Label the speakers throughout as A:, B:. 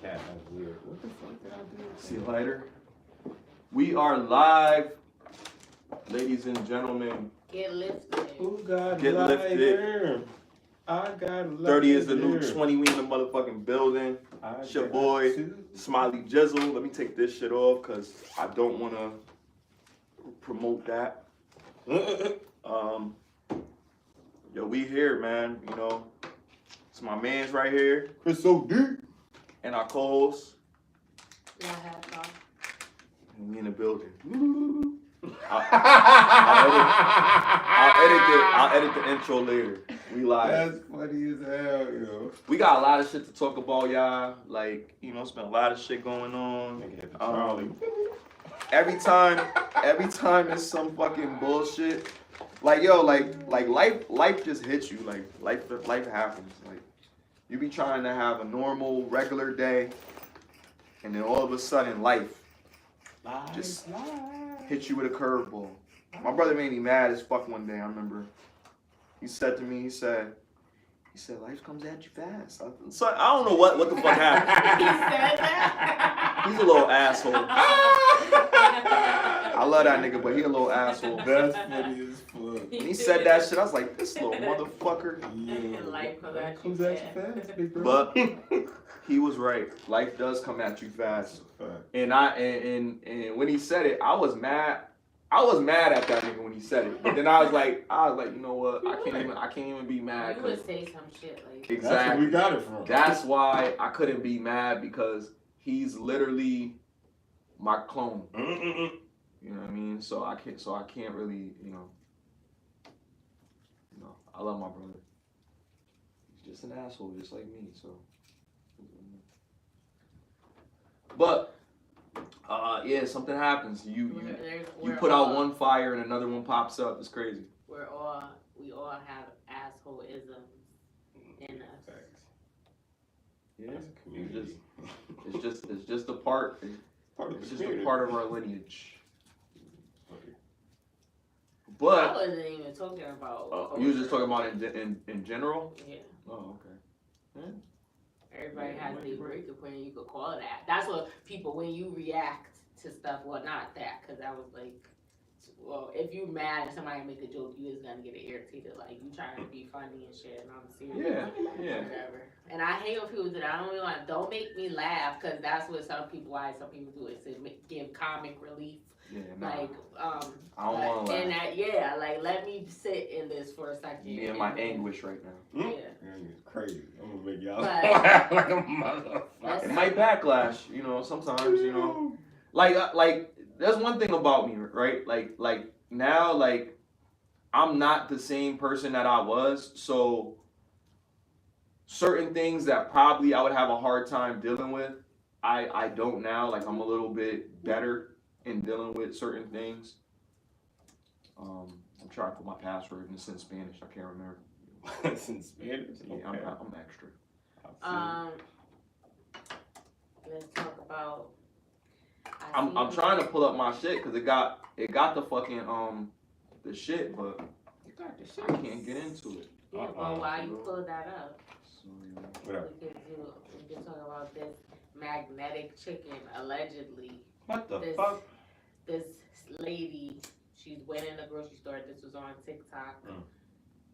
A: cat. That's weird. What the fuck did I do?
B: See you later. We are live, ladies and gentlemen.
C: Get lifted.
A: Who got
B: Get
A: lifted? I got lifted.
B: 30 is the new 20. We in the motherfucking building. It's your boy, Smiley Jizzle. Let me take this shit off because I don't want to promote that. Yo, we here, man. You know, it's my man's right here.
A: crisxmasod.
B: And our co-host.
C: Not half off.
B: And we in the building. I'll edit the intro later. We live.
A: That's funny as hell, yo.
B: We got a lot of shit to talk about, y'all. Like, you know, it's been a lot of shit going on. Every time there's some fucking bullshit. Like, yo, like life just hits you. Like life happens. Like, you be trying to have a normal, regular day, and then all of a sudden life just hits you with a curveball. My brother made me mad as fuck one day, I remember. He said to me, he said, life comes at you fast. So I don't know what the fuck happened.
C: He said that?
B: He's a little asshole. I love that nigga, but he a little asshole.
A: That's funny as fuck.
B: When he said that shit, I was like, this little motherfucker.
A: Yeah.
C: Life
A: comes at you fast, big bro.
B: But he was right. Life does come at you fast. And when he said it, I was mad. I was mad at that nigga when he said it. But then I was like, you know what? I can't even be mad.
C: You would say some shit like
B: exactly.
A: That's where we got it from.
B: That's why I couldn't be mad, because he's literally my clone. You know what I mean? So I can't really, you know, I love my brother. He's just an asshole, just like me. So, but yeah, something happens. You put out one fire and another one pops up. It's crazy.
C: We all have asshole-isms in us.
B: Yeah,
A: Community.
B: it's just a part. It's just a part of our lineage. But
C: I wasn't even talking about.
B: you were just talking about in general.
C: Yeah.
B: Oh, okay. Yeah.
C: Everybody has their breaking point. You could call it that. That's what people, when you react to stuff. Well, not that, because I was like, well, if you mad and somebody make a joke, you is gonna get irritated. Like, you trying to be funny and shit, and I'm serious.
B: Yeah.
C: Whatever. And I hate when people do that. I don't really want. Don't make me laugh, because that's what some people do it to give comic relief.
B: Yeah, nah.
C: Like,
B: I don't want to laugh.
C: And like, let me sit in this for a second.
B: Me and my anguish right now.
C: Yeah.
A: It's crazy. I'm gonna make y'all
C: But-
A: laugh like a motherfucker.
B: It might backlash, you know. Sometimes, you know, like there's one thing about me, right? Like now, like I'm not the same person that I was. So certain things that probably I would have a hard time dealing with, I don't now. Like, I'm a little bit better in dealing with certain things. I'm trying to put my password and it's in Spanish. I can't remember.
A: It's in Spanish?
B: Yeah,
A: Okay.
B: I'm extra.
C: Let's talk about.
B: I'm trying to pull up my shit because it got the fucking the shit, but I can't get into it.
C: Yeah, well, while you pull that up,
B: So, yeah.
A: Whatever.
C: we can talk about this magnetic chicken, allegedly.
A: What the
C: This-
A: fuck?
C: This lady, she went in the grocery store. This was on TikTok.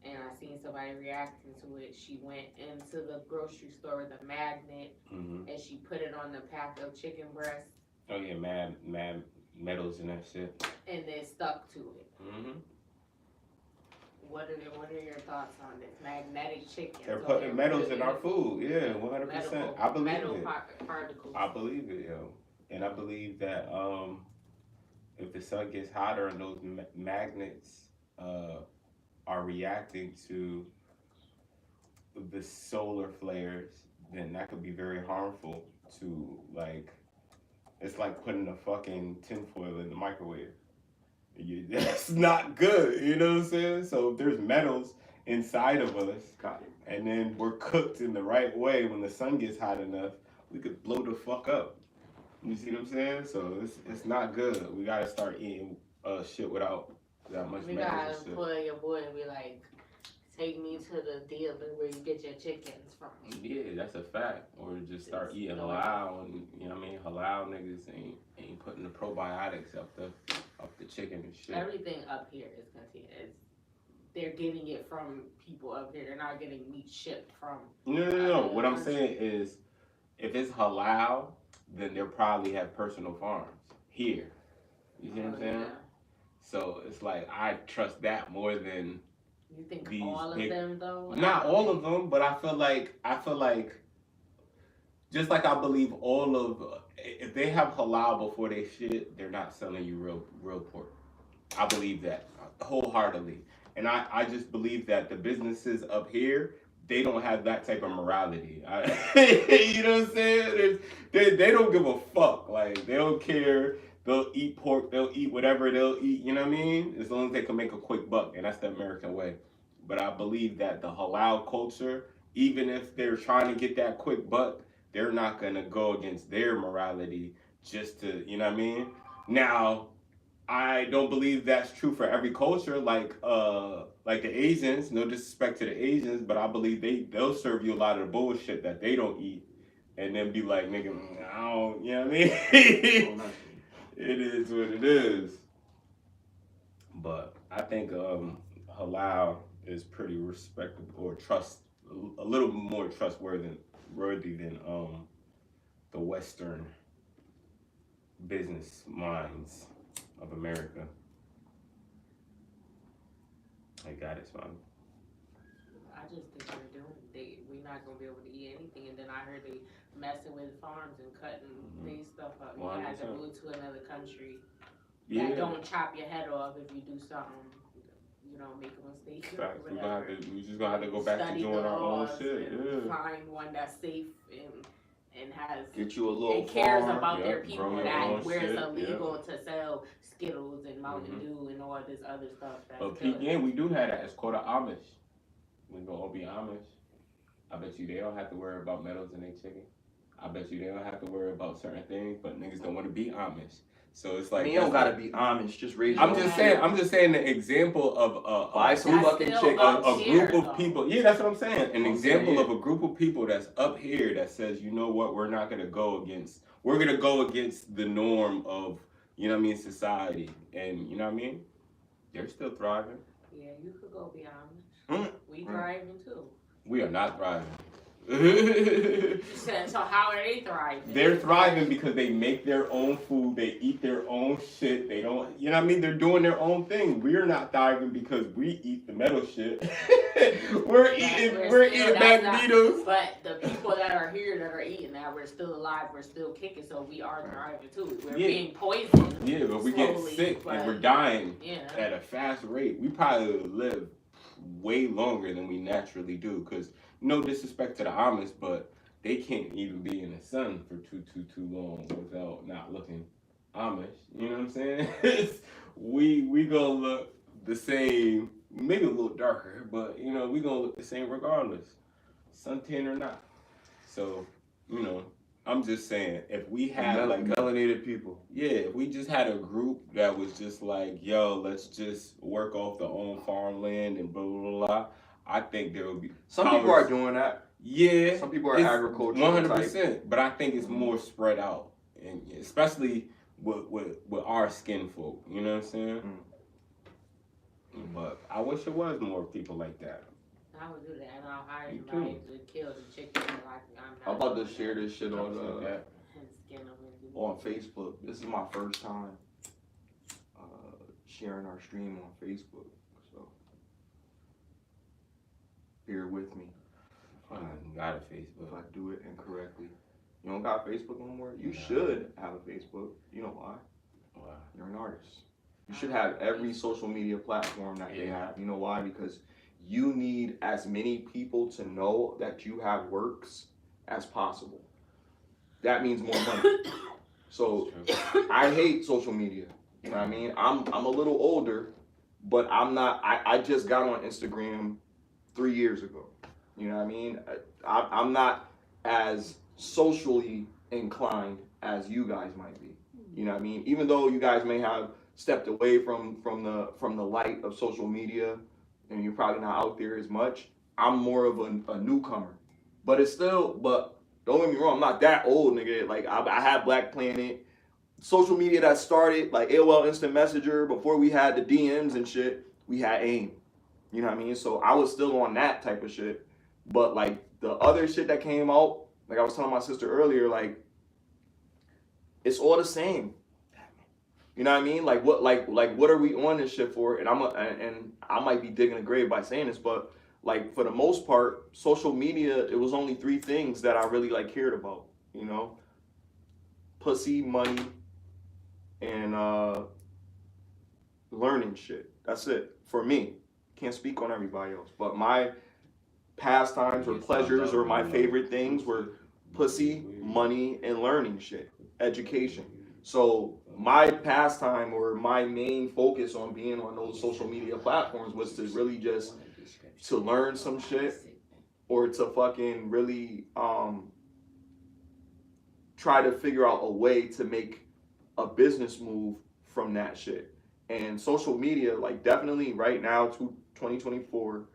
C: And I seen somebody reacting to it. She went into the grocery store with a magnet, and she put it on the pack of chicken breasts,
A: Oh yeah, mad metals and that shit.
C: and then stuck to it. What are your thoughts on this magnetic chicken?
A: They're putting metals in our food. Yeah, 100%. I believe
C: metal
A: it.
C: Particles.
A: I believe it, yo. And I believe that if the sun gets hotter and those magnets are reacting to the solar flares, then that could be very harmful to, like, it's like putting a fucking tinfoil in the microwave. That's not good, you know what I'm saying? So if there's metals inside of us, and then we're cooked in the right way, when the sun gets hot enough, we could blow the fuck up. You see what I'm saying? So it's not good. We gotta start eating shit without that much
C: You
A: metals
C: gotta
A: and shit.
C: pull your boy and be like, take me to the dealer where you get your chickens from.
A: Yeah, that's a fact. Or just start eating halal, and you know what I mean. Halal niggas ain't putting the probiotics up the chicken and shit.
C: Everything up here is contained. They're getting it from people up here. They're not getting meat shipped from.
A: No. What I'm saying is, if it's halal, then they'll probably have personal farms here. You see what I'm saying?
C: Yeah.
A: So it's like I trust that more than.
C: You think all of them though?
A: Not all of them, but I feel like just like I believe all of if they have halal before they shit, they're not selling you real pork. I believe that wholeheartedly, and I just believe that the businesses up here, they don't have that type of morality. You know what I'm saying? They don't give a fuck. Like they don't care. They'll eat pork. They'll eat whatever they'll eat. You know what I mean? As long as they can make a quick buck, and that's the American way. But I believe that the halal culture, even if they're trying to get that quick buck, they're not gonna go against their morality just to, you know what I mean? Now, I don't believe that's true for every culture, like the Asians. No disrespect to the Asians, but I believe they'll serve you a lot of the bullshit that they don't eat, and then be like, nigga, I don't, you know what I mean? It is what it is. But I think halal is pretty respectable or a little more trustworthy than the Western business minds of America. I got it, son.
C: I just think we're not gonna be able to eat anything, and then I heard they messing with farms and cutting these stuff up. You had to move to another country that don't chop your head off if you do something. You know, make a mistake.
A: Facts. We just gonna have to go back to doing our own shit. Yeah.
C: Find one that's safe and has
B: get you a little
C: and cares
B: farm,
C: about their people where it's
A: shit,
C: illegal to sell Skittles and Mountain Dew and all this other stuff.
A: But again, we do have that. It's called an Amish. We gonna all be Amish. I bet you they don't have to worry about metals in their chicken. I bet you they don't have to worry about certain things, but niggas don't want to be Amish. So it's like
B: you don't gotta be Amish. Just raise.
A: I'm just saying the example of
B: buy some fucking chicken.
A: A group of people. Yeah, that's what I'm saying. An example of a group of people that's up here that says, you know what, we're not gonna go against. We're gonna go against the norm of, you know what I mean, society, and you know what I mean. They're still thriving.
C: Yeah, you could go be Amish. We thriving too.
A: We are not thriving.
C: So how are they thriving?
A: They're thriving because they make their own food, they eat their own shit, they don't, you know what I mean, they're doing their own thing. We're not thriving because we eat the metal shit. we're eating magnetos.
C: But the people that are here that are eating that, we're still alive, we're still kicking, so we are thriving too. We're being poisoned.
A: Yeah, but we get sick and we're dying at a fast rate. We probably live way longer than we naturally do, because no disrespect to the Amish, but they can't even be in the sun for too long without not looking Amish. You know what I'm saying? we gonna look the same, maybe a little darker, but you know, we gonna look the same regardless, suntan or not. So, you know, I'm just saying, if we had like
B: melanated people,
A: if we just had a group that was just like, yo, let's just work off the own farmland and blah blah blah. I think there would be
B: some people are doing that.
A: Yeah,
B: some people are agricultural.
A: 100%, but I think it's more spread out, and especially with our skin folk. You know what I'm saying? But I wish it was more people like that.
C: I would do that, and I'll hire somebody to kill the chicken.
B: I'm about to share this shit on Facebook. This is my first time sharing our stream on Facebook, so bear with me.
A: I got a Facebook.
B: If I do it incorrectly. You don't got Facebook no more? You should have a Facebook. You know why?
A: Why?
B: You're an artist. You should have every social media platform that they have. You know why? Because you need as many people to know that you have works as possible. That means more money. So I hate social media. You know what I mean? I'm a little older, but I'm not. I just got on Instagram 3 years ago. You know what I mean? I'm not as socially inclined as you guys might be. You know what I mean? Even though you guys may have stepped away from the light of social media, and you're probably not out there as much. I'm more of a newcomer, but it's still. But don't get me wrong, I'm not that old, nigga. Like I had Black Planet, social media that started like AOL Instant Messenger before we had the DMs and shit. We had AIM. You know what I mean? So I was still on that type of shit. But like the other shit that came out, like I was telling my sister earlier, like it's all the same. You know what I mean? Like what are we on this shit for? And I might be digging a grave by saying this, but like for the most part, social media, it was only 3 things that I really like cared about, you know? Pussy, money, and learning shit. That's it for me. Can't speak on everybody else, but my pastimes or pleasures or my favorite things were pussy, money, and learning shit, education. So my pastime or my main focus on being on those social media platforms was to really just to learn some shit or to fucking really try to figure out a way to make a business move from that shit. And social media, like definitely right now, 2024,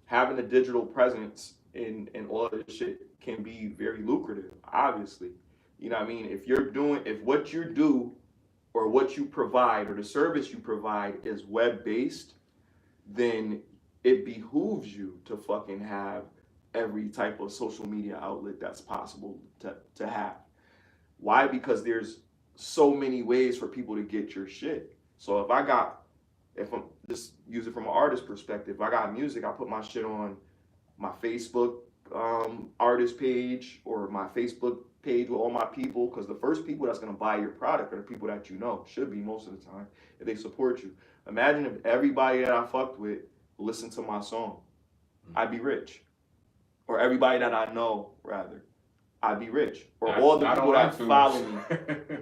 B: having a digital presence in all of this shit can be very lucrative, obviously. You know what I mean? If what you do or what you provide or the service you provide is web-based, then it behooves you to fucking have every type of social media outlet that's possible to have. Why? Because there's so many ways for people to get your shit. So if I'm just use it from an artist perspective, if I got music, I put my shit on my Facebook artist page or my Facebook page with all my people, because the first people that's gonna buy your product are the people that you know, should be most of the time, if they support you. Imagine if everybody that I fucked with listened to my song, I'd be rich. Or everybody that I know, rather, I'd be rich. Or all the people that follow me,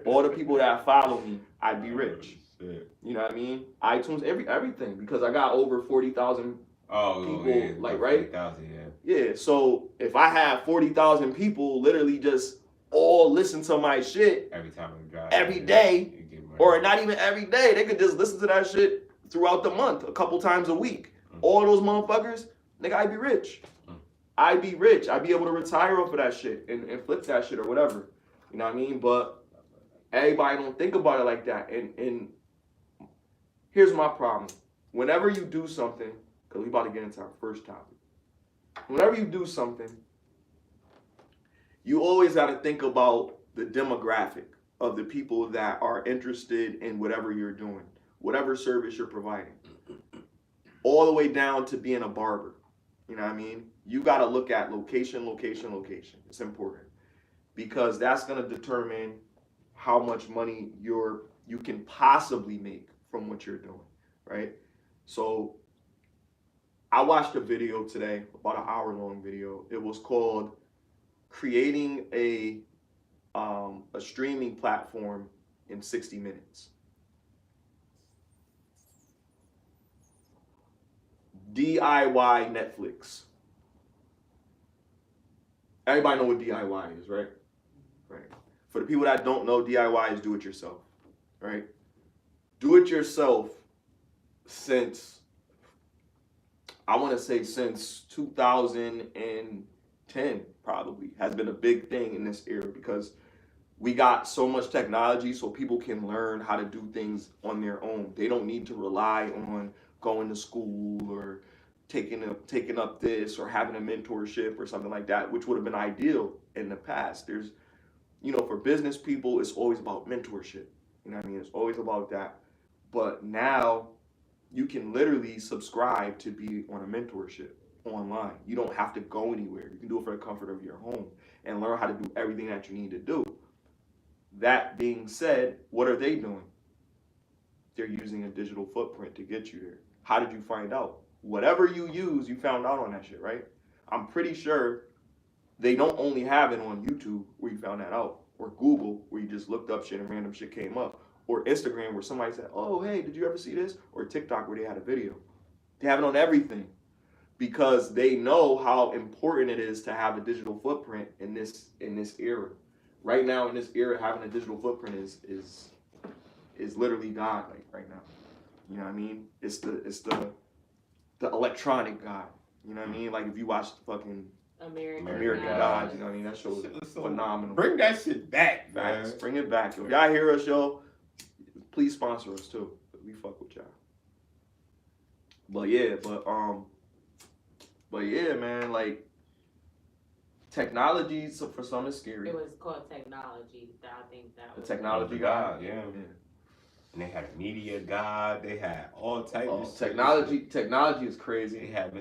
B: all the people that follow me, I'd be rich. You know what I mean? iTunes, everything, because I got over 40,000 people, yeah, like, right? 40,000, yeah. Yeah, so if I have 40,000 people literally just all listen to my shit
A: every time we drive,
B: every day, or not even every day, they could just listen to that shit throughout the month, a couple times a week. All those motherfuckers, nigga, I'd be rich. I'd be rich. I'd be able to retire off of that shit and flip that shit or whatever. You know what I mean? But everybody don't think about it like that. And here's my problem. Whenever you do something, because we about to get into our first topic. Whenever you do something, you always got to think about the demographic of the people that are interested in whatever you're doing, whatever service you're providing. All the way down to being a barber. You know what I mean? You got to look at location, location, location. It's important because that's going to determine how much money you can possibly make from what you're doing, right? So I watched a video today, about an hour-long video. It was called "Creating a Streaming Platform in 60 Minutes." DIY Netflix. Everybody know what DIY is, right? Right. For the people that don't know, DIY is do it yourself, right? Do it yourself since, I want to say since 2010 probably, has been a big thing in this era because we got so much technology so people can learn how to do things on their own. They don't need to rely on going to school or taking up this or having a mentorship or something like that, which would have been ideal in the past. There's, for business people, it's always about mentorship. You know what I mean? It's always about that. But now you can literally subscribe to be on a mentorship online. You don't have to go anywhere. You can do it for the comfort of your home and learn how to do everything that you need to do. That being said, what are they doing? They're using a digital footprint to get you there. How did you find out? Whatever you use, you found out on that shit, right? I'm pretty sure they don't only have it on YouTube where you found that out, or Google where you just looked up shit and random shit came up, or Instagram where somebody said, oh, hey, did you ever see this? Or TikTok where they had a video. They have it on everything because they know how important it is to have a digital footprint in this era. Right now in this era, having a digital footprint is literally God, like right now. You know what I mean? It's the the electronic God. You know what I mean? Like if you watch the fucking American
A: God.
B: Gods, you know what I mean? That show is
A: So
B: phenomenal.
A: Bring that shit back, man.
B: Facts. Bring it back. If y'all hear us, yo, please sponsor us too. We fuck with y'all. But yeah, man, like technology for some is scary.
C: It was called technology. I think that
B: The
C: was
B: technology God.
A: Yeah. And they had a media God. They had all types of shit.
B: Technology is crazy.
A: They had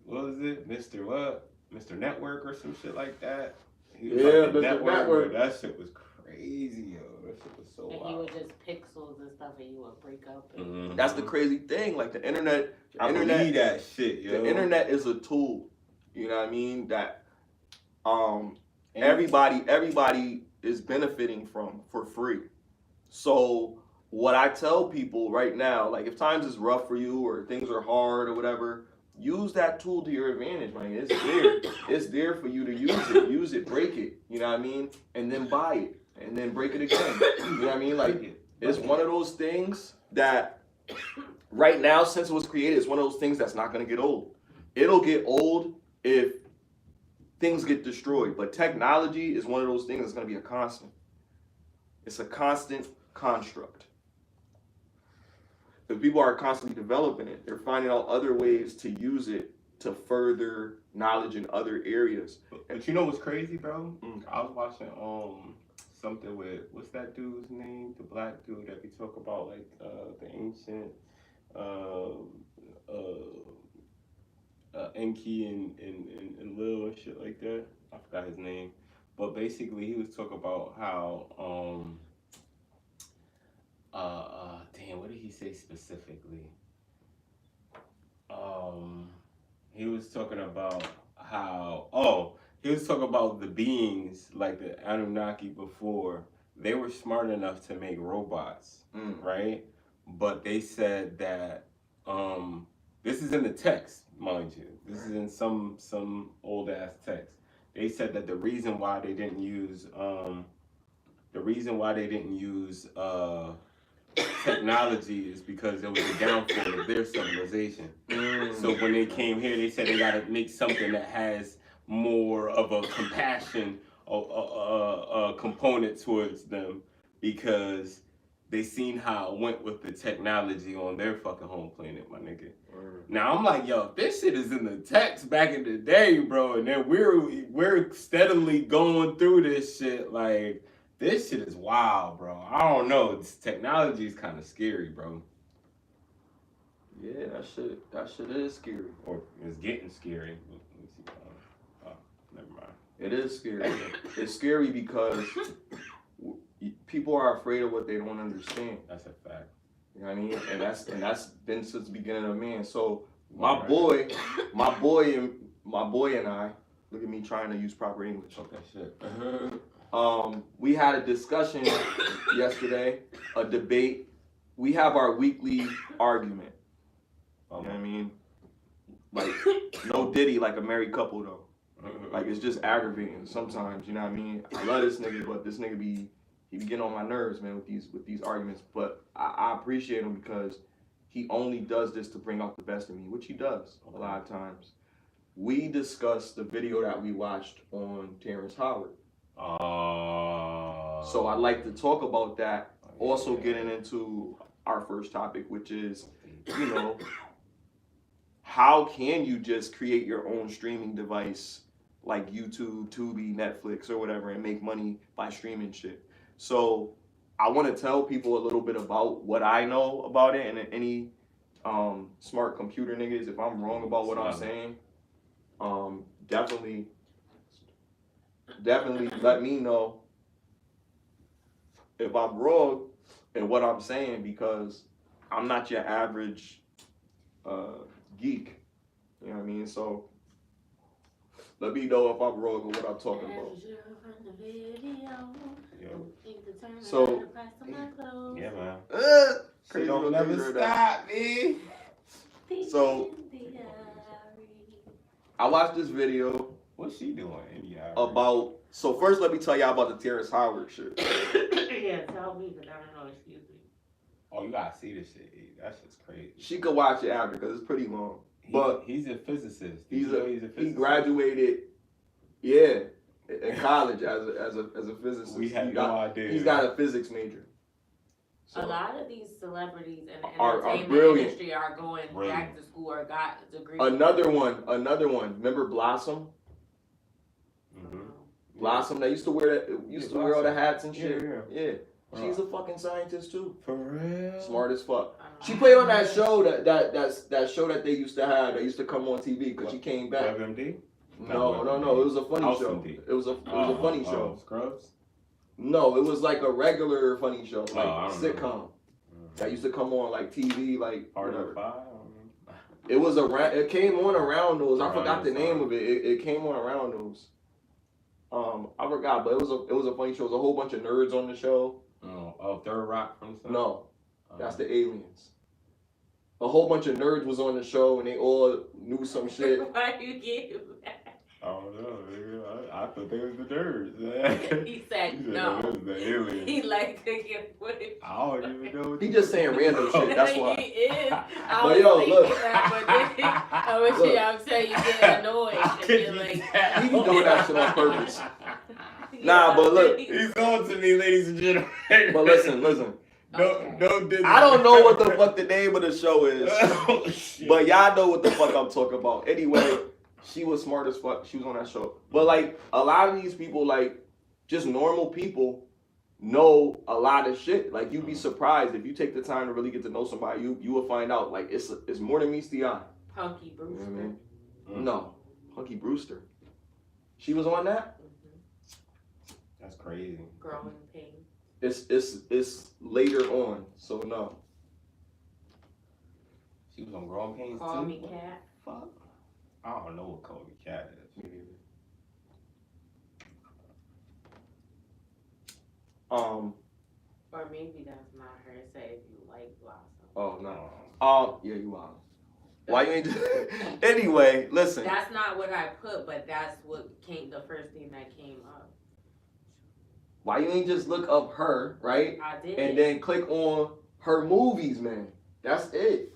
A: what was it? Mr. what? Mr. Network or some shit like that. He was
B: Yeah,
A: like the
B: Mr. Network.
A: That shit was crazy, yo. That shit was so
C: And
A: wild.
C: he was just pixels and stuff, and you would break up. And
B: That's the crazy thing. Like the internet.
A: I believe that shit, yo.
B: The internet is a tool. You know what I mean? That everybody is benefiting from for free. So what I tell people right now, like if times is rough for you or things are hard or whatever, use that tool to your advantage, man. It's there. It's there for you to use it. Use it, break it. You know what I mean? And then buy it. And then break it again. You know what I mean? Like it's one of those things that right now, since it was created, it's one of those things that's not gonna get old. It'll get old if things get destroyed. But technology is one of those things that's gonna be a constant. It's a constant construct. If people are constantly developing it, they're finding out other ways to use it to further knowledge in other areas.
A: But you know what's crazy, bro? I was watching something with what's that dude's name? The black dude that we talk about, like the ancient Enki and Lil and shit like that. I forgot his name. But basically he was talking about how damn, what did he say specifically? He was talking about he was talking about the beings like the Anunnaki before. They were smart enough to make robots, right? But they said that this is in the text, mind you. This is in some old ass text. They said that the reason why they didn't use technology is because it was the downfall of their civilization. So when they came here, they said they gotta make something that has more of a compassion component towards them because they seen how it went with the technology on their fucking home planet, my nigga. Now I'm like, yo, this shit is in the text back in the day, bro, and then we're steadily going through this shit. Like, this shit is wild, bro. I don't know. This technology is kind of scary, bro.
B: Yeah, that shit is scary.
A: Or it's getting scary. Let me see. Never mind.
B: It is scary. It's scary because people are afraid of what they don't understand.
A: That's a fact.
B: You know what I mean? And that's been since the beginning of man. So my boy and I, look at me trying to use proper English.
A: Okay, shit.
B: We had a discussion yesterday, a debate. We have our weekly argument. You know what I mean? Like, no Diddy like a married couple though. Like, it's just aggravating sometimes, you know what I mean? I love this nigga, but this nigga be getting on my nerves, man, with these arguments. But I appreciate him because he only does this to bring out the best in me, which he does a lot of times. We discussed the video that we watched on Terrence Howard. So I'd like to talk about that. Also getting into our first topic, which is, you know, how can you just create your own streaming device like YouTube, Tubi, Netflix, or whatever, and make money by streaming shit? So I want to tell people a little bit about what I know about it, and any smart computer niggas, if I'm wrong about what I'm saying, definitely let me know if I'm wrong in what I'm saying, because I'm not your average geek. You know what I mean? So let me know if I'm wrong with what I'm talking about. So
A: yeah, man.
B: Crazy
A: Don't never stop me.
B: So I watched this video.
A: What's she doing?
B: About, so first let me tell y'all about the Terrence Howard shit.
C: Yeah, tell me, because I don't know, excuse me.
A: Oh, you gotta see this shit. That shit's crazy.
B: She could watch it after because it's pretty long. But
A: he's a physicist.
B: He's
A: a physicist.
B: He graduated, in college as a physicist.
A: We had no idea.
B: He's got a physics major. So,
C: a lot of these celebrities in the
B: are
C: entertainment
B: brilliant.
C: industry are going back to school or got degrees.
B: Another one. Remember Blossom?
A: Mm-hmm.
B: Blossom. They used to wear wear all the hats and shit. Yeah.
A: Right.
B: She's a fucking scientist too.
A: For real.
B: Smart as fuck. She played on that show that show that they used to have. That used to come on TV because she came back.
A: WMD?
B: No. It was a funny show. It was a funny show.
A: Scrubs?
B: No, it was like a regular funny show, like
A: Mm-hmm.
B: sitcom that used to come on like TV, like
A: Part
B: whatever.
A: of 5?
B: It was it came on around those. I
A: Around
B: forgot the
A: those
B: name
A: times.
B: of it. It came on around those. I forgot, but it was a funny show. It was a whole bunch of nerds on the show.
A: Third Rock from the Sun?
B: No, that's the aliens. A whole bunch of nerds was on the show and they all knew some shit.
C: Why you give that?
A: I don't know. Nigga. I thought they was the nerds.
C: He said
A: It
C: no.
A: was the aliens.
C: He like to get footage.
A: I don't even know. What
B: He just saying random shit. That's why.
C: He is. I
B: But
C: was
B: yo,
C: thinking
B: look.
C: that, but then I wish
B: Look.
C: I'm saying you get annoyed. And you're like,
B: He be doing that shit on purpose. Nah, but look.
A: He's on to me, ladies and gentlemen.
B: But listen.
A: No Disney.
B: I don't know what the fuck the name of the show is,
A: Oh, shit.
B: but y'all know what the fuck I'm talking about. Anyway, she was smart as fuck. She was on that show. But like a lot of these people, like just normal people, know a lot of shit. Like you'd be surprised if you take the time to really get to know somebody. You will find out like it's more than meets the eye.
C: Punky Brewster.
B: You know what I mean? No, Punky Brewster. She was on that.
A: That's crazy.
C: Growing Pain.
B: It's later on, so no.
A: She was on Growing Pains
C: Call
A: too?
C: Me Cat.
A: Fuck. I don't know what Call Me Cat is.
C: Or maybe that's not her. Say if you like Blossom.
B: Oh no. Yeah, you are. Why you ain't just... Anyway, listen.
C: That's not what I put, but that's what came. The first thing that came up.
B: Why you ain't just look up her, right?
C: I did.
B: And then click on her movies, man. That's it.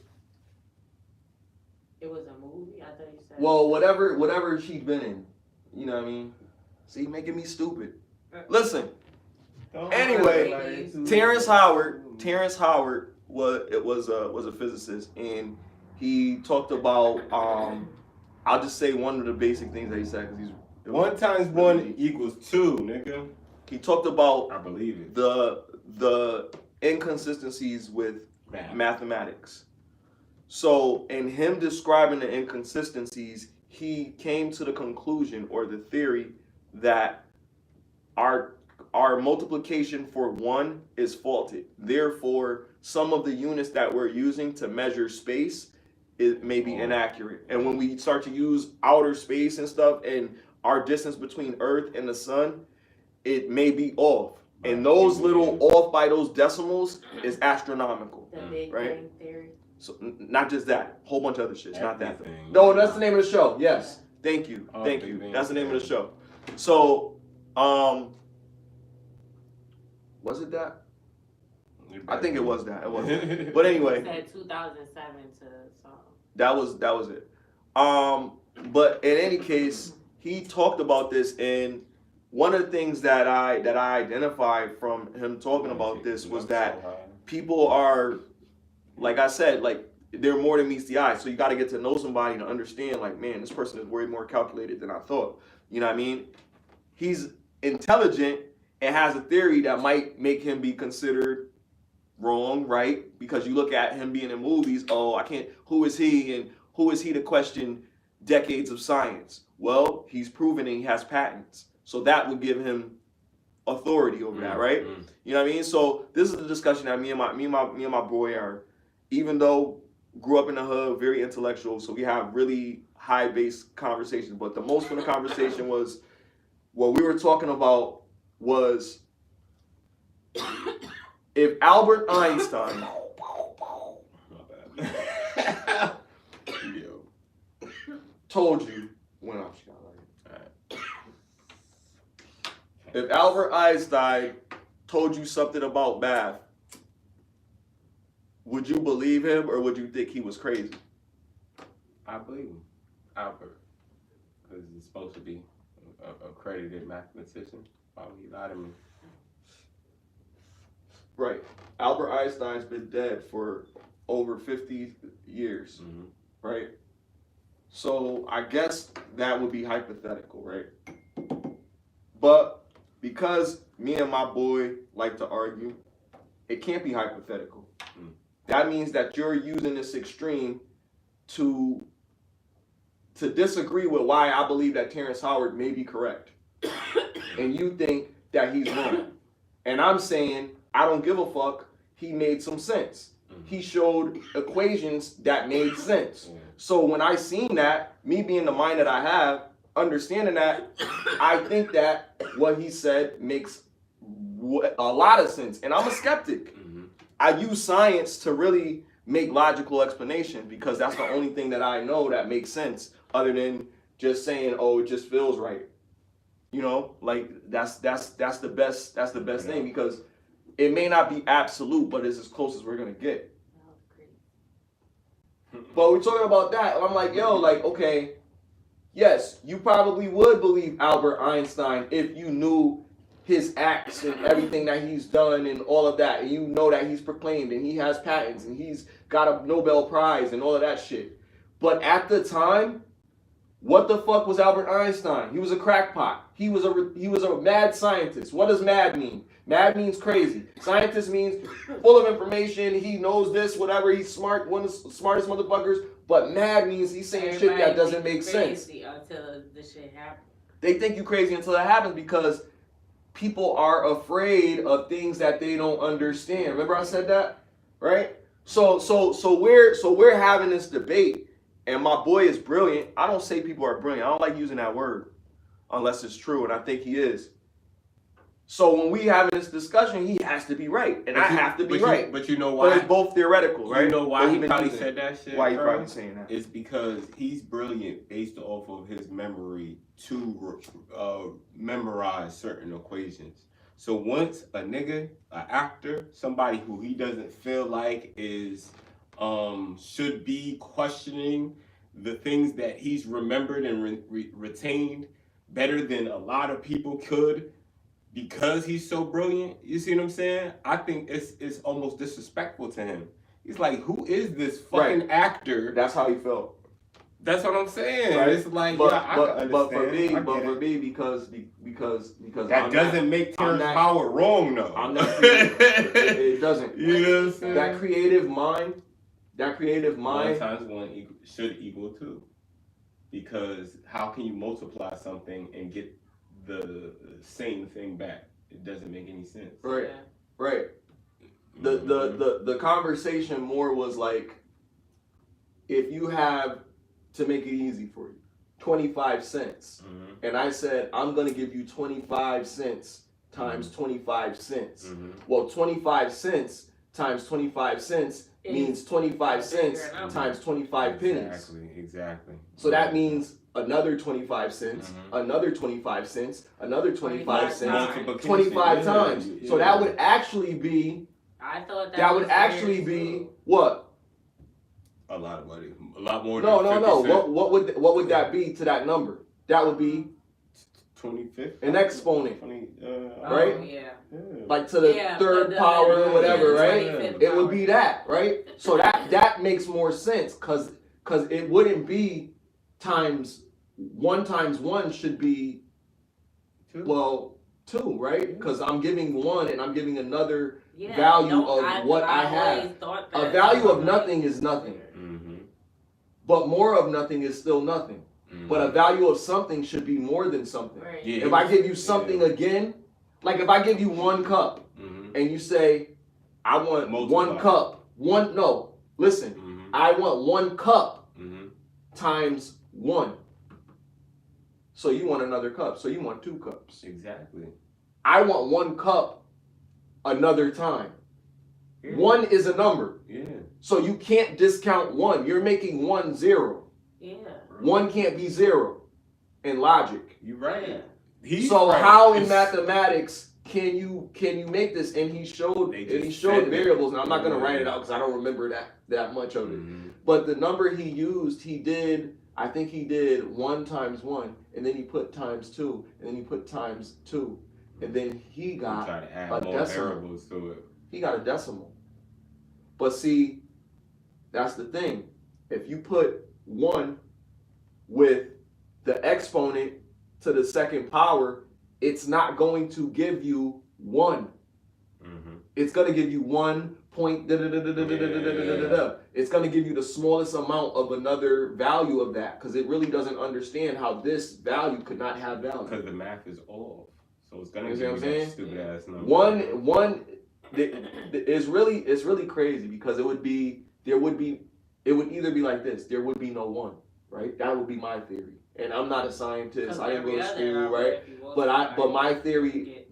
C: It was a movie. I thought you said.
B: Well, whatever she's been in. You know what I mean? See, making me stupid. Listen. Anyway, Terrence Howard was a physicist, and he talked about I'll just say one of the basic things that he said because he's
A: 1 times 1 equals 2, nigga.
B: He talked about
A: I believe it.
B: the inconsistencies with mathematics. So in him describing the inconsistencies, he came to the conclusion or the theory that our multiplication for 1 is faulted. Therefore, some of the units that we're using to measure space may be inaccurate. And when we start to use outer space and stuff and our distance between Earth and the sun, it may be off. And those little off by those decimals is astronomical.
C: The Big
B: right?
C: Bang Theory.
B: So not just that, whole bunch of other shit. Not that.
A: Everything.
B: No, that's the name of the show. Yes. Thank you.
A: Oh,
B: Thank
A: Big
B: you.
A: Bang
B: That's the name of the
A: Theory.
B: show. So, was it that? I think it was that. It was. But anyway,
C: It said 2007 to something.
B: that was it. But in any case, he talked about this, and one of the things that I identified from him talking about this was that people are, like I said, like they're more than meets the eye. So you got to get to know somebody to understand, like, man, this person is way more calculated than I thought. You know what I mean? He's intelligent and has a theory that might make him be considered wrong, right? Because you look at him being in movies, oh, I can't, who is he and who is he to question decades of science? Well, he's proven and he has patents. So that would give him authority over that, right? You know what I mean? So this is the discussion that me and my boy are, even though grew up in the hood, very intellectual, so we have really high base conversations. But the most of the conversation was, what we were talking about was if Albert Einstein told you, if Albert Einstein told you something about math, would you believe him or would you think he was crazy?
A: I believe him. Albert. Because he's supposed to be a accredited mathematician. Why would he lie to me?
B: Right. Albert Einstein's been dead for over 50 years,
A: Mm-hmm.
B: right? So I guess that would be hypothetical, right? But because me and my boy like to argue, it can't be hypothetical.
A: Mm.
B: That means that you're using this extreme to disagree with why I believe that Terrence Howard may be correct. And you think that he's wrong. And I'm saying, I don't give a fuck, he made some sense. He showed equations that made sense. So when I seen that, me being the mind that I have, understanding that, I think that what he said makes a lot of sense. And I'm a skeptic.
A: Mm-hmm.
B: I use science to really make logical explanation because that's the only thing that I know that makes sense other than just saying, oh, it just feels right. You know, like that's the best thing because it may not be absolute, but it's as close as we're gonna get. But we're talking about that, and I'm like, yo, like, okay, yes, you probably would believe Albert Einstein if you knew his acts and everything that he's done and all of that, and you know that he's proclaimed and he has patents and he's got a Nobel Prize and all of that shit. But at the time, what the fuck was Albert Einstein? He was a crackpot. He was a mad scientist. What does mad mean? Mad means crazy. Scientist means full of information. He knows this, whatever. He's smart, one of the smartest motherfuckers. But mad means he's saying shit that doesn't make sense.
C: Until the shit happens.
B: They think you crazy until it happens because people are afraid of things that they don't understand. Remember I said that, right? So we're having this debate, and my boy is brilliant. I don't say people are brilliant. I don't like using that word unless it's true, and I think he is. So when we having this discussion, he has to be right, and I have to be right.
A: But you know why?
B: But it's both theoretical, right?
A: You know why he probably said that shit?
B: Why he probably saying that?
A: It's because he's brilliant based off of his memory to memorize certain equations. So once a nigga, an actor, somebody who he doesn't feel like is should be questioning the things that he's remembered and retained better than a lot of people could, because he's so brilliant, you see what I'm saying? I think it's almost disrespectful to him. He's like, who is this fucking actor?
B: That's how he felt.
A: That's what I'm saying.
B: Right.
A: It's like, I can understand.
B: But for me, because
A: that doesn't make Terrence Howard wrong, though.
B: I'm not. It doesn't.
A: You know what I'm saying?
B: That creative mind.
A: 1 times 1 should equal 2. Because how can you multiply something and get the same thing back? It doesn't make any sense.
B: Right. Right. The conversation more was like, if you have, to make it easy for you, 25 cents, and I said I'm gonna give you 25 cents times 25 cents. Well, 25 cents times 25 cents means 25 cents times 25 pennies.
A: Exactly.
B: So that means another 25 cents, another 25 cents, another 25 cents, 25 times. Yeah. So that would actually be,
C: I thought
B: that would actually be what?
A: A lot of money. A lot more.
B: No. What would that be to that number? That would be
A: 25th.
B: An exponent,
A: 20,
B: right?
C: Oh, yeah.
B: Like to the third power or whatever, right? It would be that, right? So that makes more sense because it wouldn't be times 1 should be
A: 2.
B: Well, 2, right? Because I'm giving 1 and I'm giving another value of what I have. A value of nothing is nothing. But more of nothing is still nothing. But a value of something should be more than something.
C: Right.
A: Yeah,
B: if I give you something again, like if I give you 1 cup and you say, I want
A: Multiply.
B: 1 cup. Listen, I want 1 cup times 1. So you want another cup. So you want 2 cups.
A: Exactly.
B: I want 1 cup another time.
A: Yeah.
B: 1 is a number.
A: Yeah.
B: So you can't discount 1. You're making 1 0.
C: Yeah.
B: 1 can't be 0 in logic.
A: You're right.
C: Yeah.
B: So how in mathematics
D: can you make this? And he showed
A: They
D: and he
A: just
D: showed
A: said
D: variables,
A: it.
D: and I'm not gonna write it out because I don't remember that much of it.
A: Mhm.
D: But the number he used, I think he did 1 times 1, and then he put times 2, and then he put times 2, and then he got
A: Try to add
D: a
A: more
D: decimal.
A: variables to it.
D: He got a decimal. But see, that's the thing. If you put 1 with the exponent to the second power, it's not going to give you 1.
A: Mm-hmm.
D: It's going to give you 1 point da da da da da da da da da da. It's going to give you the smallest amount of another value of that, because it really doesn't understand how this value could not have value.
A: Because the math is off, so it's gonna
D: You see
A: give
D: what
A: you
D: I'm
A: that
D: saying?
A: stupid ass number.
D: One it's really crazy, because it would either be like this. There would be no 1, right? That would be my theory. And I'm not a scientist. I didn't go to school, right? But my theory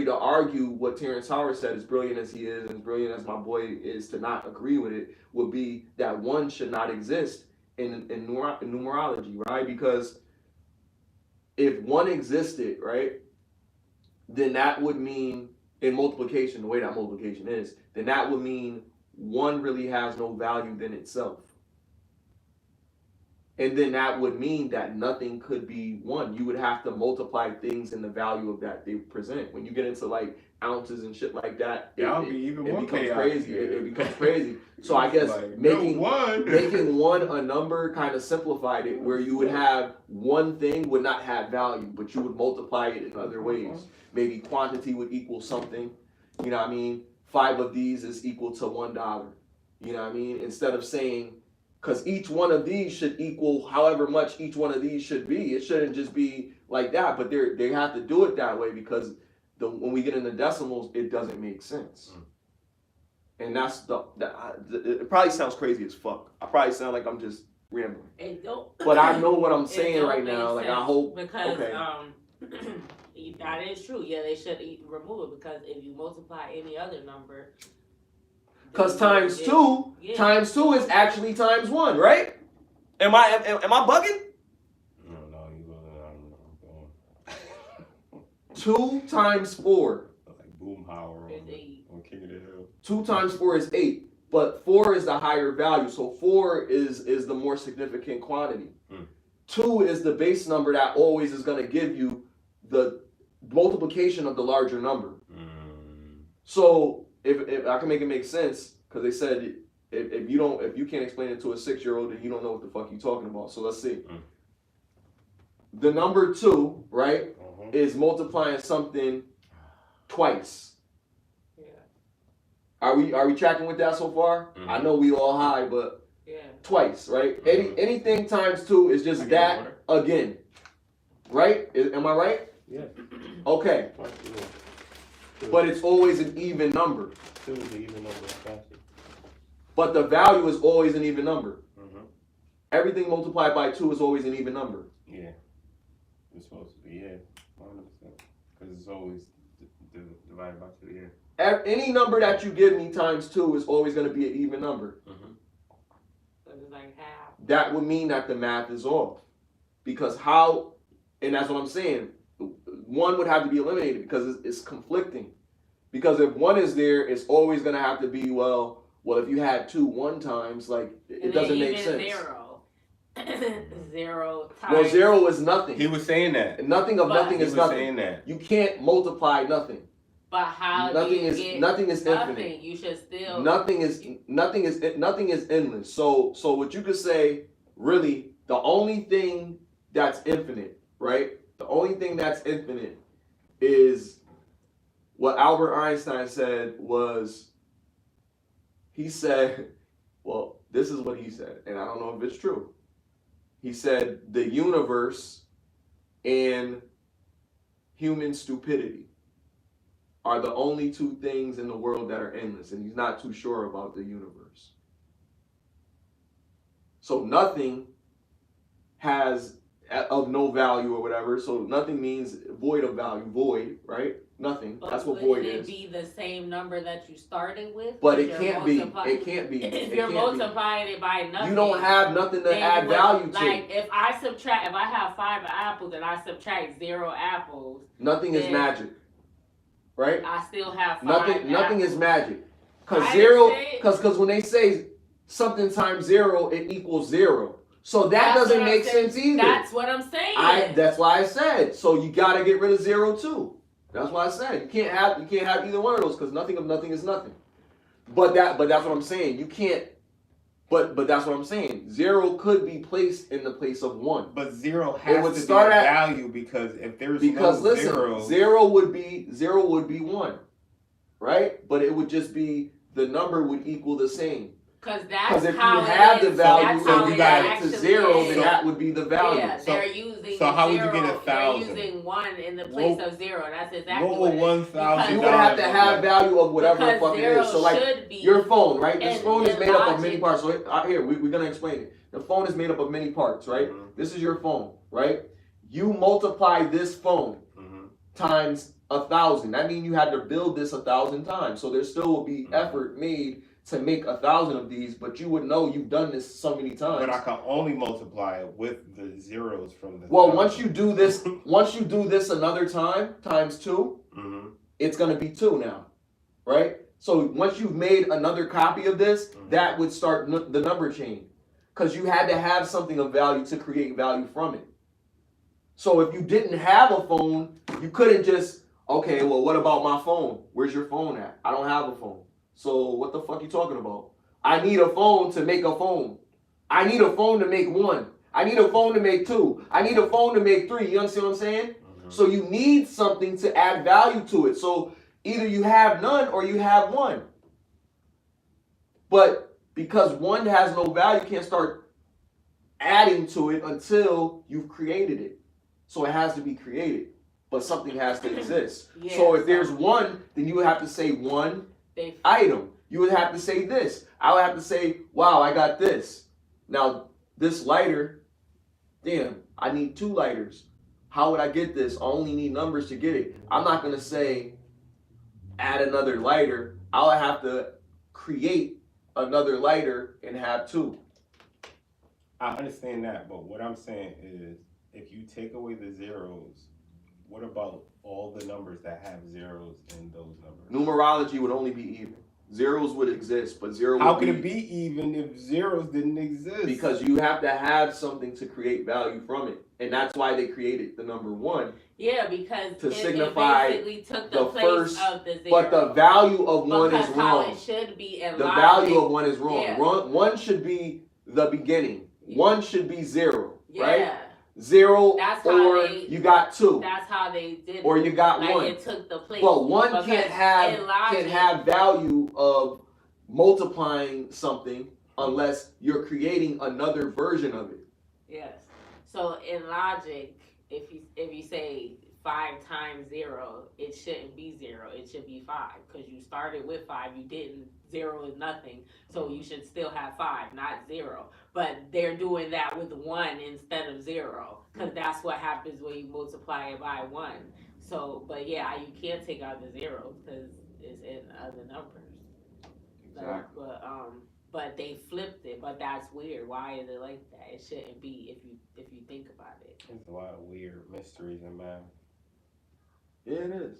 D: to argue what Terrence Howard said, as brilliant as he is, and as brilliant as my boy is to not agree with it, would be that 1 should not exist in numerology, right? Because if 1 existed, right, then that would mean, in multiplication, the way that multiplication is, then that would mean 1 really has no value than itself. And then that would mean that nothing could be 1. You would have to multiply things in the value of that they present. When you get into like ounces and shit like that, it becomes crazy. It becomes crazy. So I guess
A: like,
D: making
A: no
D: 1 a number kind of simplified it, where you would have 1 thing would not have value, but you would multiply it in other ways. Maybe quantity would equal something. You know what I mean? 5 of these is equal to $1. You know what I mean? Instead of saying, because each one of these should equal however much each one of these should be. It shouldn't just be like that, but they have to do it that way, because when we get into decimals, it doesn't make sense. And that's it probably sounds crazy as fuck. I probably sound like I'm just rambling.
C: It don't.
D: But I know what I'm
C: It
D: saying
C: don't
D: right
C: make
D: now. Like,
C: sense,
D: I hope.
C: because
D: Okay.
C: that is true. Yeah, they should remove it, because if you multiply any other number.
D: Because times 2 is actually times 1, right? Am I bugging?
A: No, you going.
D: 2 times 4.
A: Like Boomhauer on King of the Hill.
D: 2 times 4 is 8, but 4 is the higher value, so 4 is the more significant quantity. 2 is the base number that always is going to give you the multiplication of the larger number. So if I can make it make sense, because they said if you can't explain it to a 6-year-old, then you don't know what the fuck you're talking about. So let's see. The number 2, right, is multiplying something twice.
C: Yeah.
D: Are we tracking with that so far? I know we all high, but twice, right? Anything times 2 is just that again, right? Am I right?
A: Yeah.
D: Okay. But it's always an even number.
A: 2 is an even number.
D: But the value is always an even number. Everything multiplied by 2 is always an even number.
A: Yeah. It's supposed to be, 100%. Because it's always divided by 2,
D: Any number that you give me times 2 is always going to be an even number.
C: So it's like half.
D: That would mean that the math is off. Because and that's what I'm saying, 1 would have to be eliminated because it's conflicting. Because if 1 is there, it's always going to have to be, well, if you had 2 1 times, like, it doesn't make sense.
C: 0 times.
D: Well, 0 is nothing.
A: He was saying that.
D: Nothing of nothing is nothing.
A: Saying that.
D: You can't multiply nothing.
C: But how
D: nothing
C: do you
D: is
C: get
D: nothing is
C: nothing?
D: infinite.
C: You should still.
D: Nothing is endless. So what you could say, really, the only thing that's infinite, right? The only thing that's infinite is what Albert Einstein said was. He said, well, this is what he said, and I don't know if it's true. He said the universe and human stupidity are the only 2 things in the world that are endless, and he's not too sure about the universe. So nothing has of no value or whatever, so nothing means void of value, void, right? Nothing.
C: But
D: that's what void is.
C: Would it be the same number that you started with?
D: But it can't be. It can't be.
C: If you're multiplying it by nothing,
D: you don't have nothing to add value to.
C: Like if I have 5 apples and I subtract 0 apples,
D: nothing is magic. right?
C: I still have 5.
D: Nothing is magic. Cause
C: I
D: zero,
C: didn't say-
D: cause when they say something times 0, it equals 0. So that
C: That's
D: doesn't
C: what I'm
D: make
C: saying.
D: sense either.
C: That's what I'm saying.
D: That's why I said. So you gotta get rid of 0 too. That's why I said you can't have either one of those because nothing of nothing is nothing. But that's what I'm saying. You can't. But that's what I'm saying. 0 could be placed in the place of 1.
A: But 0
D: It
A: has
D: would
A: to
D: start
A: be a
D: at-
A: value because if there's
D: Because
A: no
D: listen,
A: zeros,
D: 0 would be 1, right? But it would just be the number would equal the same.
C: Because
D: Because
C: that's
D: if
C: how
D: you have
C: it
D: the
C: is.
D: value
C: That's
A: so
C: how
A: you
D: and
C: it
A: got it
D: to
C: actually
D: 0,
C: is.
D: then that would be the value.
C: Yeah,
A: So-
C: they're using
A: so how would you
C: 0.
A: get
C: They're
A: 1,000?
C: using 1 in the place
A: What-
C: of 0. That's exactly
A: what
C: what
A: would
C: it is.
A: $1,000
D: You would have to have value of whatever the
C: Because
D: fuck it
C: 0
D: is. So like
C: should be.
D: your phone, right? This
C: and-
D: phone is
C: and
D: made up of many
C: logic-
D: parts. So here, we're gonna explain it. The phone is made up of many parts, right?
A: Mhm.
D: This is your phone, right? You multiply this phone
A: Mhm.
D: times 1,000. That means you had to build this 1,000 times. So there still will be
A: Mhm.
D: effort made to make 1,000 of these, but you would know you've done this so many times.
A: but I can only multiply it with the zeros from the.
D: Well, once you do this another time, times 2,
A: Mm-hmm.
D: it's gonna be 2 now, right? So once you've made another copy of this,
A: Mhm.
D: that would start the number chain, because you had to have something of value to create value from it. So if you didn't have a phone, you couldn't just, okay, well, what about my phone? Where's your phone at? I don't have a phone. So what the fuck you talking about? I need a phone to make a phone. I need a phone to make 1. I need a phone to make 2. I need a phone to make 3. You understand what I'm saying?
A: Mm-hmm.
D: So you need something to add value to it. So either you have none or you have 1. But because 1 has no value, you can't start adding to it until you've created it. So it has to be created, but something has to exist.
C: Yeah,
D: So if there's 1, then you would have to say 1
C: They-
D: item. You would have to say this. I would have to say, wow, I got this. Now, this lighter, damn, I need 2 lighters. How would I get this? I only need numbers to get it. I'm not going to say add another lighter. I'll have to create another lighter and have 2.
A: I understand that, but what I'm saying is, if you take away the zeros, what about all the numbers that have zeros in those numbers?
D: Numerology would only be even. Zeros would exist, but 0
A: How
D: would
A: could it be even if zeros didn't exist?
D: Because you have to have something to create value from it. And that's why they created the number 1.
C: Yeah, because
D: To
C: it
D: signify
C: basically took
D: the
C: the place
D: first-
C: of the 0.
D: But the value of 1
C: because
D: is
C: how
D: wrong.
C: it should be in
D: The
C: logic.
D: value of 1 is wrong.
C: Yeah.
D: 1 should be the beginning. 1 should be 0,
C: Yeah,
D: right? 0
C: That's how
D: or
C: they-
D: you got 2
C: that's how they did it.
D: or you got
C: like
D: 1.
C: it took the place.
D: But 1
C: Because
D: can't
C: in logic-
D: have value of multiplying something unless you're creating another version of it.
C: Yes. So in logic, if you say 5 times 0, it shouldn't be 0. It should be 5 because you started with 5. You didn't. 0 is nothing. So you should still have 5, not 0. But they're doing that with 1 instead of 0 because that's what happens when you multiply it by 1. So, but yeah, you can't take out the zeros because it's in other numbers.
D: Exactly.
C: But they flipped it. But that's weird. Why is it like that? It shouldn't be if you think about it.
A: There's a lot of weird mysteries in math.
D: Yeah, it is.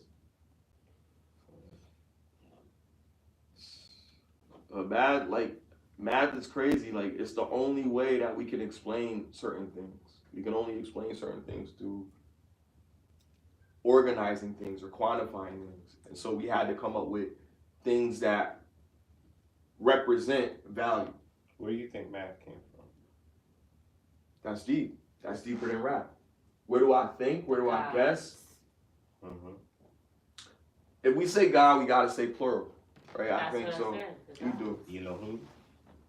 D: Math is crazy. Like, it's the only way that we can explain certain things. We can only explain certain things through organizing things or quantifying things. And so we had to come up with things that represent value.
A: Where do you think math came from?
D: That's deep. That's deeper than rap. Where do I think? Where do I guess?
A: Mm-hmm.
D: If we say God, we gotta say plural, right? I
C: That's
D: think
C: what
D: so.
C: I said. It's
D: We
C: not-
D: do.
A: You know who?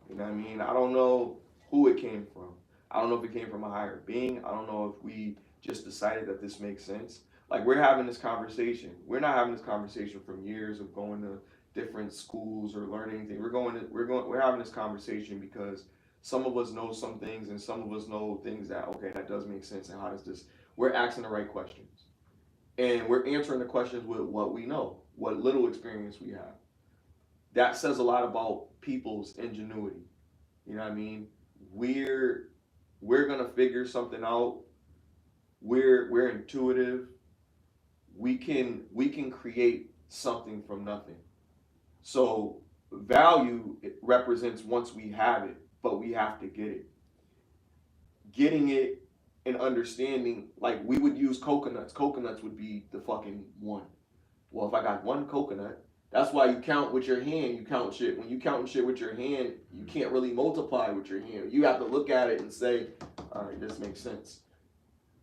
D: You know what I mean? I don't know who it came from. I don't know if it came from a higher being. I don't know if we just decided that this makes sense. Like, we're having this conversation. We're not having this conversation from years of going to different schools or learning anything. We're having this conversation because some of us know some things and some of us know things that, okay, that does make sense, and how does this, we're asking the right questions. And we're answering the questions with what we know, what little experience we have. That says a lot about people's ingenuity. You know what I mean? We're gonna figure something out. We're intuitive. We can create something from nothing. So value it represents once we have it, but we have to get it. Getting it and understanding, like we would use coconuts. Coconuts would be the fucking one. Well, if I got one coconut, that's why you count with your hand. You count shit. When you count shit with your hand, you can't really multiply with your hand. You have to look at it and say, all right, this makes sense.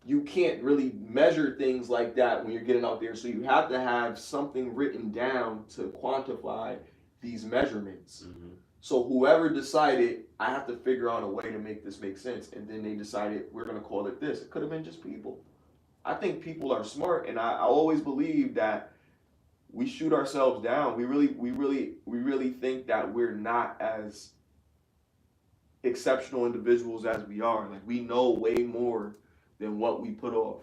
D: You can't really measure things like that when you're getting out there. So you have to have something written down to quantify these measurements.
A: Mm-hmm.
D: So whoever decided, I have to figure out a way to make this make sense, and then they decided we're gonna call it this. It could have been just people. I think people are smart, and I always believe that we shoot ourselves down. We really think that we're not as exceptional individuals as we are. Like we know way more than what we put off,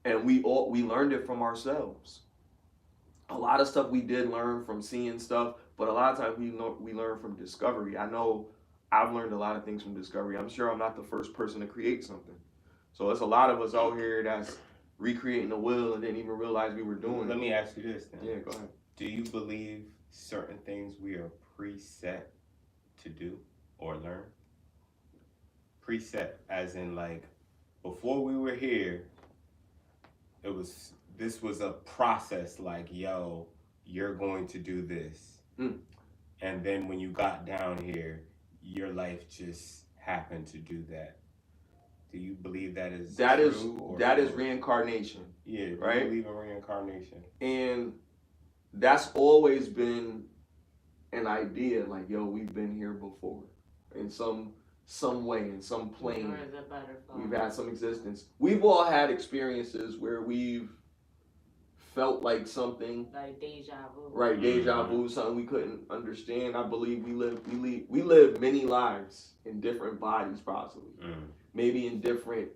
D: and we learned it from ourselves. A lot of stuff we did learn from seeing stuff, but a lot of times we learn from discovery. I know I've learned a lot of things from discovery. I'm sure I'm not the first person to create something. So there's a lot of us out here that's recreating the wheel and didn't even realize we were doing
A: Let
D: it.
A: me ask you this then.
D: Yeah, go ahead.
A: Do you believe certain things we are preset to do or learn? Preset, as in like, before we were here, this was a process like, yo, you're going to do this. And then when you got down here, your life just happened to do that. Do you believe that is true?
D: That is reincarnation.
A: Yeah,
D: right?
A: I believe in reincarnation.
D: And that's always been an idea, like, yo, we've been here before. In some way, in some plane.
C: Or is it butterfly?
D: We've had some existence. We've all had experiences where we've felt like something.
C: Like deja vu.
D: Right, deja vu, something we couldn't understand. I believe we live many lives in different bodies, possibly. Maybe in different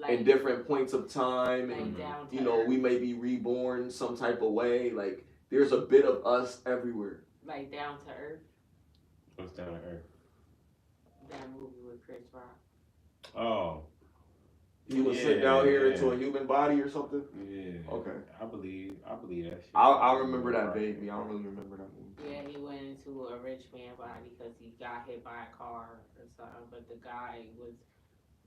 D: in different points of time,
C: like
D: and
C: down to
D: you know,
C: earth.
D: we may be reborn some type of way. Like there's a bit of us everywhere.
C: Like Down to Earth.
A: What's down to earth?
C: That movie with Chris Rock.
A: Oh.
D: You would sit down here into a human body or something?
A: Yeah.
D: Okay.
A: I believe that shit.
D: I remember that vaguely. I don't really remember that movie.
C: Yeah, he went into a rich man body because he got hit by a car or something. But the guy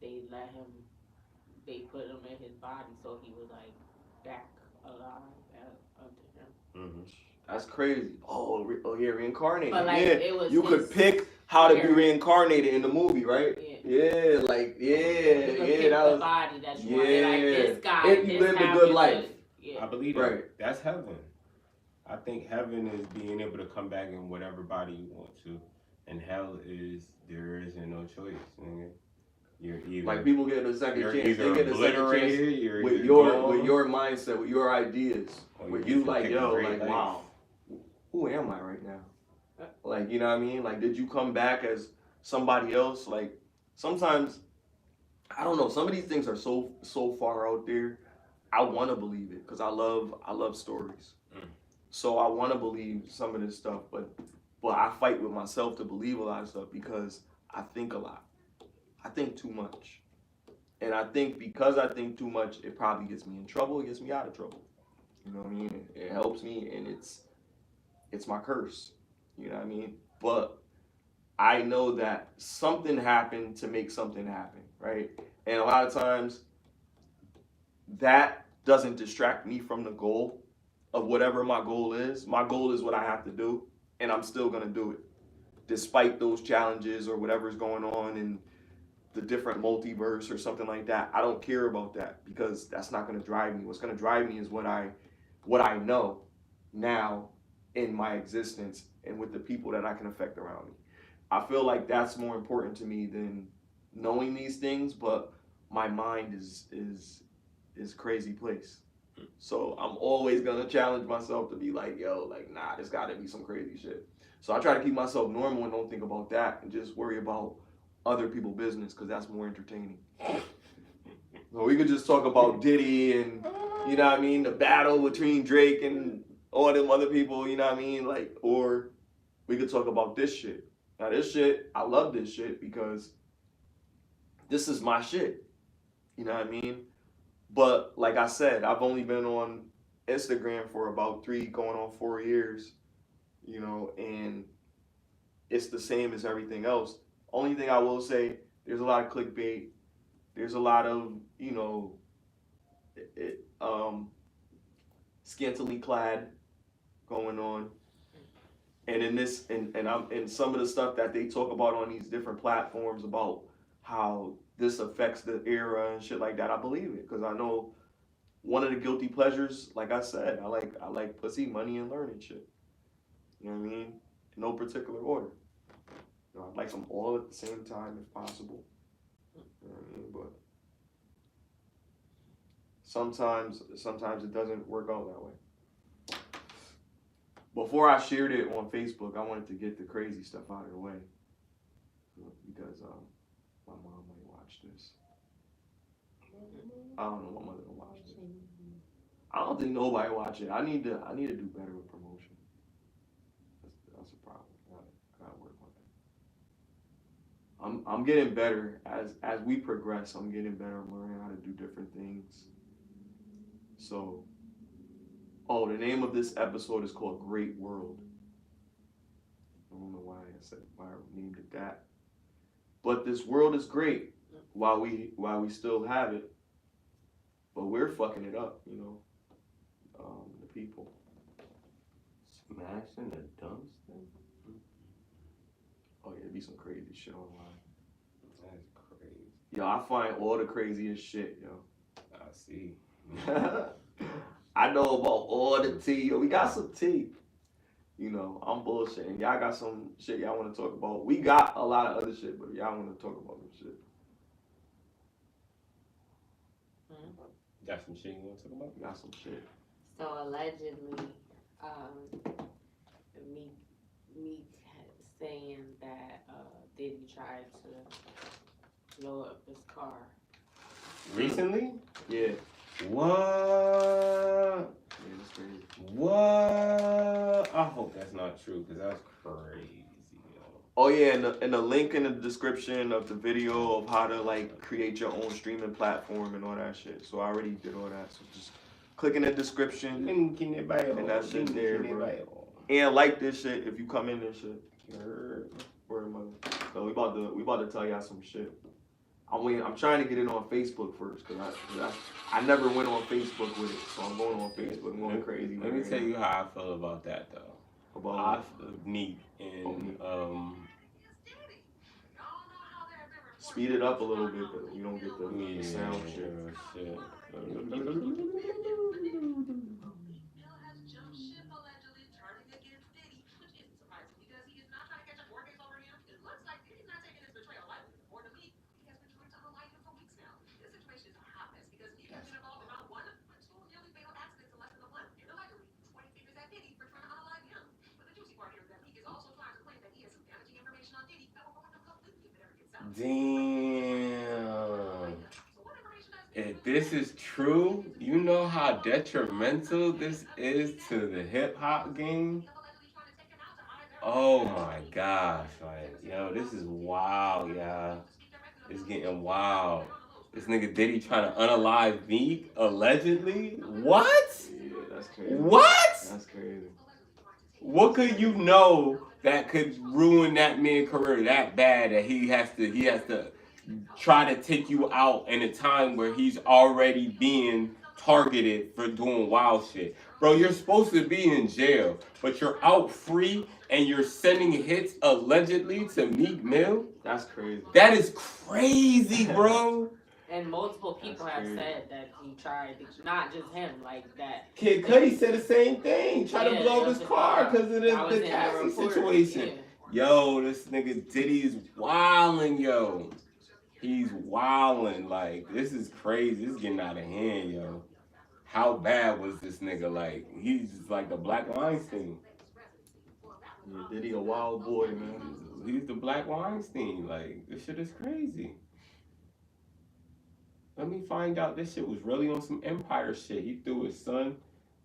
C: they put him in his body, so he was like back alive unto him.
D: That's crazy. Oh yeah, reincarnated.
C: But like,
D: yeah,
C: it was
D: you could pick how to be reincarnated in the movie, right? Yeah, like
C: You could pick
D: that
C: the
D: was
C: body that you wanted. Like this guy,
D: if you lived a good life.
A: I believe
D: Right.
A: that. That's heaven. I think heaven is being able to come back in whatever body you want to, and hell is there isn't no choice. Nigga. You're either
D: like people get a second
A: you're
D: chance.
A: either
D: They get a second chance
A: obliterated, you're
D: with
A: either
D: your
A: gone,
D: mindset, with your ideas,
A: or
D: where
A: get
D: you
A: to
D: like,
A: pick a
D: yo,
A: great
D: like
A: life.
D: wow, who am I right now? Like, you know what I mean? Like, did you come back as somebody else? Like, sometimes, I don't know, some of these things are so far out there. I want to believe it because I love stories. So I want to believe some of this stuff, but I fight with myself to believe a lot of stuff because I think a lot. I think too much. And I think because I think too much, it probably gets me in trouble. It gets me out of trouble. You know what I mean? It helps me, and it's my curse. You know what I mean? But I know that something happened to make something happen, right? And a lot of times, that doesn't distract me from the goal of whatever my goal is. My goal is what I have to do, and I'm still gonna do it, despite those challenges or whatever's going on in the different multiverse or something like that. I don't care about that because that's not gonna drive me. What's gonna drive me is what I know now in my existence and with the people that I can affect around me. I feel like that's more important to me than knowing these things, but my mind is a crazy place. So I'm always gonna challenge myself to be like, yo, like, nah, there's gotta be some crazy shit. So I try to keep myself normal and don't think about that and just worry about other people's business because that's more entertaining. So we could just talk about Diddy and, you know what I mean, the battle between Drake and all them other people, you know what I mean? Like, or we could talk about this shit. Now this shit, I love this shit because this is my shit. You know what I mean? But like I said, I've only been on
B: Instagram for about 3 going on 4 years, you know, and it's the same as everything else. Only thing I will say, there's a lot of clickbait. There's a lot of, you know, scantily clad going on. And in this, and I'm in some of the stuff that they talk about on these different platforms about how this affects the era and shit like that, I believe it, because I know one of the guilty pleasures, like I said, I like pussy, money, and learning shit. You know what I mean? In no particular order. You know, I'd like them all at the same time if possible. You know what I mean? But sometimes it doesn't work out that way. Before I shared it on Facebook, I wanted to get the crazy stuff out of the way because my mom might watch this. I don't know, my mother will watch it. I don't think nobody watch it. I need to do better with promotion. That's a problem. I gotta work on that. I'm getting better as we progress. I'm getting better. I'm learning how to do different things. So, the name of this episode is called Great World. I don't know why I named it that. But this world is great while we still have it. But we're fucking it up, you know. The people.
A: Smashing the dumpster?
B: Oh yeah, it'd be some crazy shit online.
A: That's crazy.
B: Yo, I find all the craziest shit, yo.
A: I see.
B: I know about all the tea. Yo, we got some tea. You know, I'm bullshitting. Y'all got some shit y'all want to talk about. We got a lot of other shit, but y'all want to talk about some shit.
A: Got some shit you want to talk about?
B: Got some shit.
C: So allegedly, Meek saying that Diddy tried to blow up his car.
A: Recently?
B: Yeah.
A: What?
B: Yeah, that's crazy.
A: What? I hope that's not true, because that's crazy, yo.
B: Oh yeah, and the link in the description of the video of how to like create your own streaming platform and all that shit. So I already did all that. So just click in the description
A: Link in the bio.
B: and that shit
A: Link
B: there,
A: in the
B: bro.
A: bio.
B: And like this shit if you come in this shit.
A: Grr.
B: Word, mother. So we about to tell y'all some shit. I'm trying to get it on Facebook first because I never went on Facebook with it, so I'm going on Facebook and going crazy.
A: Let me tell you how I feel about that though.
B: About
A: Neat and
B: speed it up a little bit, but you don't get the sound shit.
A: Damn. If this is true, you know how detrimental this is to the hip hop game? Oh my gosh, like, yo, this is wild, y'all. It's getting wild. This nigga Diddy trying to unalive Meek, allegedly? What?
B: Yeah, that's crazy.
A: What?
B: That's crazy.
A: What could you know that could ruin that man's career that bad that he has to try to take you out in a time where he's already being targeted for doing wild shit? Bro, you're supposed to be in jail, but you're out free and you're sending hits allegedly to Meek Mill?
B: That's crazy.
A: That is crazy, bro.
C: And multiple people have said that he tried, not just him, like that.
A: Kid Cudi said the same thing. Try to blow up his
C: the
A: car because of the taxi
C: report.
A: situation.
C: Yeah.
A: Yo, this nigga Diddy's wildin', yo. He's wildin'. Like, this is crazy. This is getting out of hand, yo. How bad was this nigga? Like, he's just like the Black Weinstein.
B: Yeah, Diddy a wild boy, man.
A: He's the Black Weinstein. Like, this shit is crazy. Let me find out this shit was really on some Empire shit. He threw his son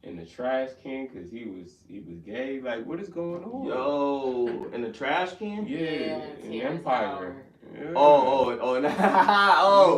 A: in the trash can because he was gay. Like, what is going on?
B: Yo, in the trash can?
A: Yeah, in Empire. Yeah.
D: Oh,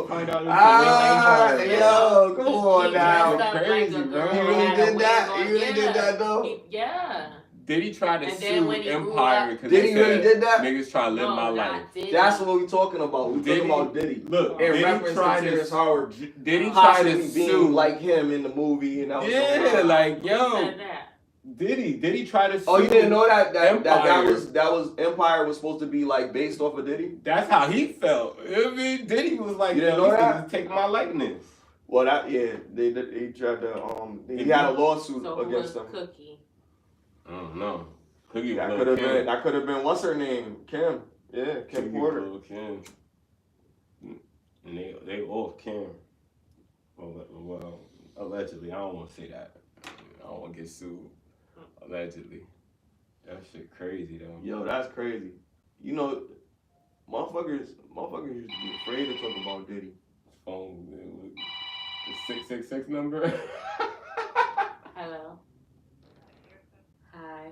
A: Find out
C: Ah,
D: yo, come on
C: He
D: now.
C: dressed up
A: Crazy,
C: like a
A: bro.
C: girl.
A: He
D: really
C: had a
D: did
C: wig
D: that?
C: on.
D: He really did that, though?
C: Yeah.
A: Did he try to
C: And
A: sue
C: then when he grew
A: Empire
C: up-
A: because
D: Did
A: they
D: he really
A: said
D: did that?
A: niggas try to live
C: No,
A: my
C: not
A: life?
C: Diddy.
D: That's what we talking about. We talking about Diddy.
A: Look,
D: In
A: did he
D: reference
A: try
D: to
A: to
D: Terrence Howard
A: Did he try to
D: possibly being
A: sue?
D: like him in the movie, and that was
A: Yeah,
D: so
A: like
C: Who
A: yo,
C: said that?
A: did he try to sue?
D: Oh, you didn't know that
A: Empire.
D: was Empire was supposed to be like based off of Diddy?
A: That's how he felt. I mean, Diddy was like,
D: You didn't
A: yo,
D: know
A: you
D: that?
A: can take my likeness.
D: Well, that they tried to he had a lawsuit
C: So who
D: against
C: was
D: him.
C: Cookie?
A: I don't know. Cookie
D: That
A: was
D: could
A: Lil'
D: have
A: Kim.
D: been what's her name? Kim. Yeah, Kim
A: Cookie
D: Porter.
A: was Lil' Kim. And they off Kim. Well, allegedly. I don't want to say that. I don't want to get sued. Allegedly. That shit crazy though.
D: Yo, that's crazy. You know, motherfuckers used to be afraid to talk about Diddy.
A: Phone, the 666 number.
C: Hello. Hi.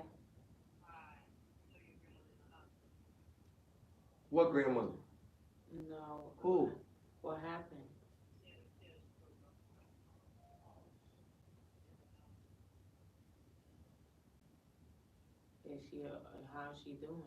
D: What grandmother?
C: No.
D: Who?
C: What happened? Is she? How's she doing?